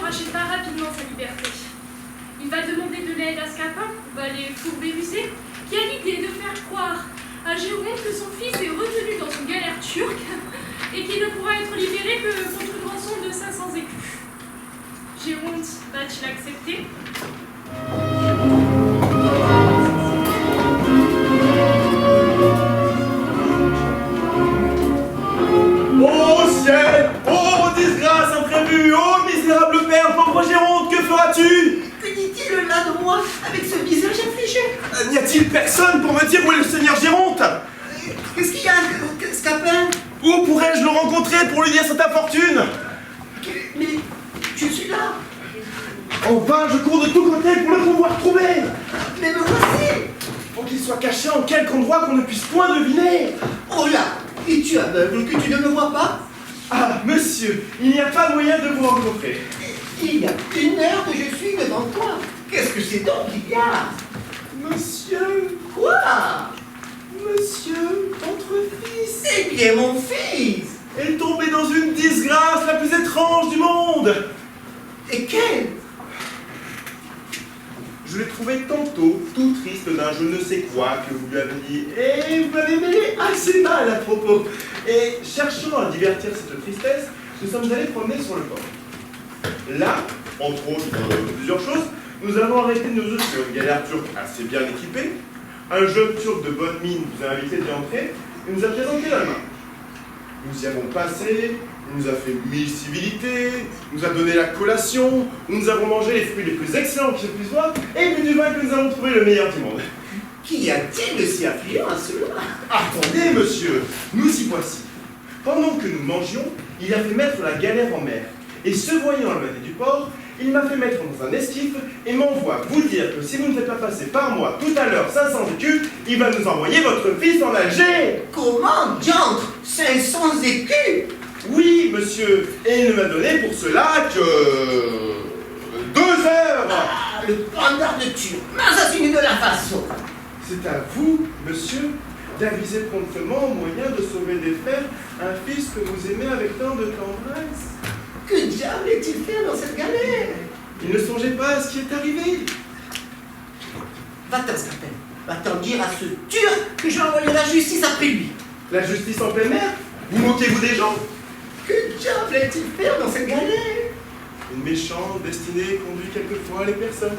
rachètera rapidement sa liberté. Il va demander de l'aide à Scapin, valet fourbérusé, qui a l'idée de faire croire à Géronte que son fils est retenu dans une galère turque et qu'il ne pourra être libéré que contre une rançon de 500 écus. Géronte va-t-il accepter? Oh ciel! Oh disgrâce imprévue! Oh misérable père, pauvre Géronte, que feras-tu? Que dit-il là de moi, avec ce visage affligé? N'y a-t-il personne pour me dire où est le seigneur Géronte? Qu'est-ce qu'il y a, Scapin? Où pourrais-je le rencontrer pour lui dire cette infortune? Mais je suis là. En vain, je cours de tous côtés pour le pouvoir trouver! Mais me voici. Faut qu'il soit caché en quelque endroit qu'on ne puisse point deviner! Oh là, es-tu aveugle que tu ne me vois pas? Ah, monsieur, il n'y a pas moyen de vous rencontrer. Il y a 1 heure que je suis devant toi. Qu'est-ce que c'est donc qu'il y a? Monsieur, Quoi? monsieur, votre fils Eh bien, mon fils. est tombé dans une disgrâce la plus étrange du monde! Et quel? Je l'ai trouvé tantôt tout triste d'un je ne sais quoi que vous lui avez dit, et vous l'avez mêlé assez mal à propos. Et cherchant à divertir cette tristesse, nous sommes allés promener sur le port. Là, entre autres plusieurs choses, nous avons arrêté nos yeux sur une galère turque assez bien équipée. Un jeune turc de bonne mine nous a invité d'y entrer et nous a présenté la main. Nous y avons passé, il nous a fait 1000 civilités, nous a donné la collation, nous avons mangé les fruits les plus excellents qui se puissent voir, et bu du vin que nous avons trouvé le meilleur du monde. Qu'y a-t-il de si affligeant à cela? Attendez, monsieur, nous y voici. Pendant que nous mangions, il a fait mettre la galère en mer, et se voyant éloigné du port, il m'a fait mettre dans un esquif et m'envoie vous dire que si vous ne faites pas passer par moi tout à l'heure 500 écus, il va nous envoyer votre fils en Alger. Comment, diantre? 500 écus? Oui, monsieur, et il ne m'a donné pour cela que 2 heures. Ah, le pendard de Turc m'assassine de la façon. C'est à vous, monsieur, d'aviser promptement au moyen de sauver des fers un fils que vous aimez avec tant de tendresse. Que diable est-il fait dans cette galère? Il ne songeait pas à ce qui est arrivé. Va-t'en, Scapin. Va-t'en dire à ce Turc que je vais envoyer la justice après lui. La justice en pleine mer? Vous moquez-vous des gens? Que diable est-il fait dans cette galère? Une méchante destinée conduit quelquefois les personnes.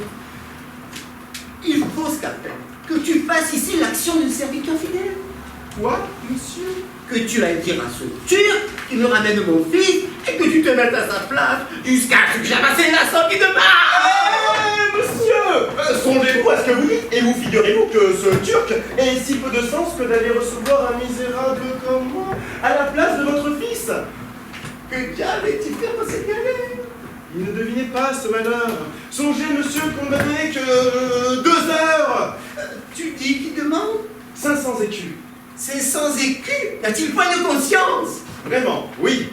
Il faut, Scapin, que tu fasses ici l'action d'un serviteur fidèle. Quoi, monsieur? Que tu ailles dire à ce Turc qu'il me ramène mon fils et que tu te mettes à sa place jusqu'à ce que j'amasse la somme qui te bat. Monsieur! Songez-vous à ce que vous dites et vous figurez-vous que ce Turc ait si peu de sens que d'aller recevoir un misérable comme moi à la place de votre fils? Que diable est-il fait dans cette galère? Il ne devinez pas ce malheur. Songez, monsieur, qu'on m'a donné que 2 heures. Tu dis qu'il demande 500 écus. 500 écus? N'a-t-il point de conscience? Vraiment, oui.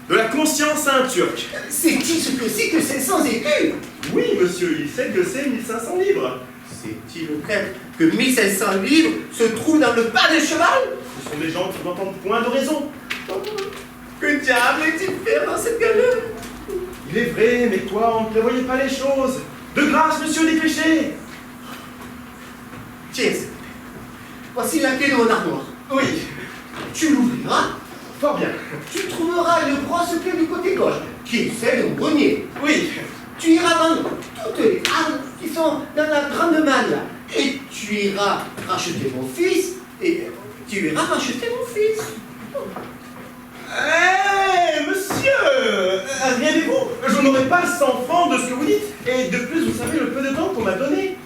De la conscience à un Turc. Sait-il ce que c'est que 500 écus? Oui, monsieur, il sait que c'est 1500 livres. Sait-il peut-être que 1500 livres se trouvent dans le pas de cheval? Ce sont des gens qui n'entendent point de raison. Que diable est-il fait dans cette galère? Il est vrai, mais toi, on ne prévoyait pas les choses. De grâce, monsieur, dépêchez. Tiens, voici la clé de mon armoire. Oui, Tu l'ouvriras, fort bien. tu trouveras une grosse clé du côté gauche, qui est celle au grenier. Oui, Tu iras vendre toutes les armes qui sont dans la grande malle, là. Et tu iras racheter mon fils, et tu iras racheter mon fils. hé, monsieur, regardez-vous, je n'aurai pas 100 francs de ce que vous dites. Et de plus, vous savez le peu de temps qu'on m'a donné.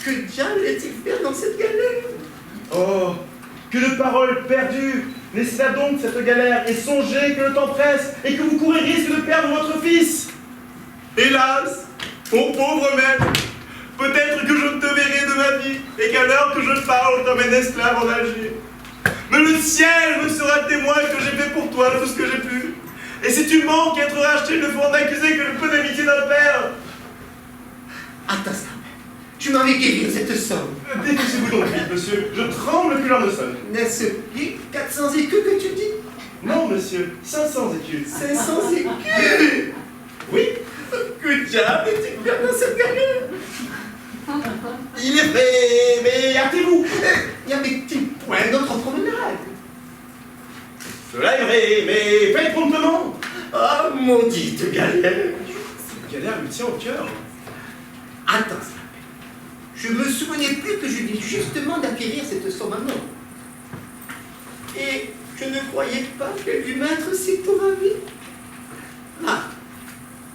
Que diable est-il fait dans cette galère? Oh, que de paroles perdues. Laissez là donc cette galère et songez que le temps presse et que vous courez risque de perdre votre fils. Hélas, mon pauvre maître, peut-être que je ne te verrai de ma vie et qu'à l'heure que je parle, on t'emmène esclave en Alger. Mais le ciel me sera témoin que j'ai fait pour toi tout ce que j'ai pu. Et si tu manques à être racheté, il ne faut en accuser que le peu d'amitié d'un père. Attends, ça. Tu m'avais guéri cette somme. Dépêchez-vous donc vite, monsieur. Je tremble que l'heure ne sonne. N'est-ce plus 400 écus que tu dis? Non, monsieur, 500 écus. 500 écus? Oui, diable est-il faire dans cette galère? Il est vrai, mais hâtez-vous. Il y a des petits points de notre promenade. Cela est vrai, mais faites promptement. Ah, maudite galère. Cette galère lui tient au cœur. Attends, je me souvenais plus que je venais justement d'acquérir cette somme en or. Et je ne croyais pas qu'elle dû mettre si tôt ma vie.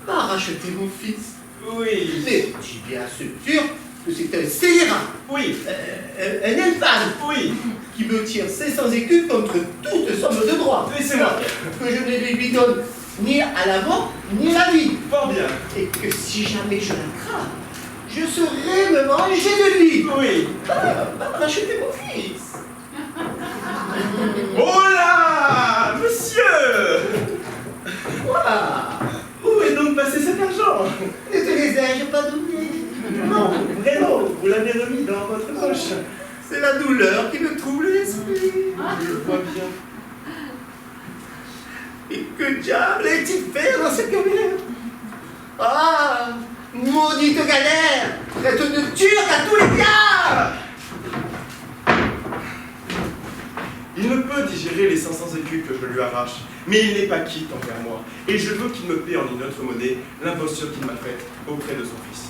Va racheter mon fils. Oui. Mais j'ai bien sûr que c'est un scélérat, Oui. un infâme, Oui. qui me tire 500 écus contre toute somme de droit. Laissez-moi. Que je ne lui donne ni à la mort, ni à la vie. Fort bien. Et que si jamais je la crame, je serai me manger de lui. Oui. Va racheter mon fils. Oh là, monsieur. Voilà. Où est donc passé cet argent? Ne te les ai-je pas donnés? Non, vraiment, vous l'avez remis dans votre poche. C'est la douleur qui me trouble l'esprit. Je le vois bien. Et que diable est-il fait dans cette galère? Ah, maudite galère, traite de turc à tous les diables. Il ne peut digérer les 500 écus que je lui arrache, mais il n'est pas quitte envers moi, et je veux qu'il me paie en une autre monnaie l'imposture qu'il m'a faite auprès de son fils.